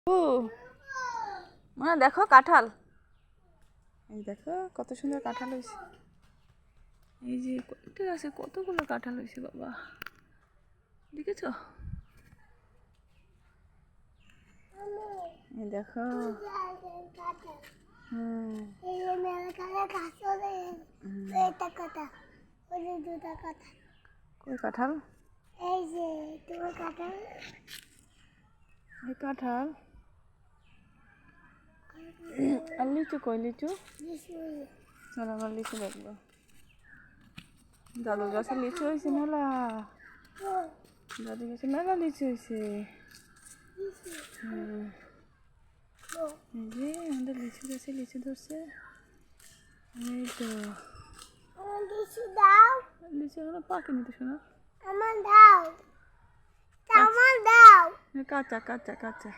ও মা দেখো কাঁঠাল, এই দেখো কত সুন্দর কাঁঠাল হয়েছে। এই যে কয়েকটা গাছে কতগুলো কাঁঠাল হয়েছে বাবা, দেখেছো? এই দেখো কই কাঁঠাল, এই কাঁঠাল আর লিচু কই, লিচু চলো আমার লিচু দেখবো। দাদুর গাছে লিচু হয়েছে মেলা, দাদুর গাছে মেলা লিচু হয়েছে। এই যে আমাদের লিচু গাছে লিচু ধরছে, এই তো লিচু এখনো পাকেনি তো শোনা, কাঁচা কাঁচা কাঁচা।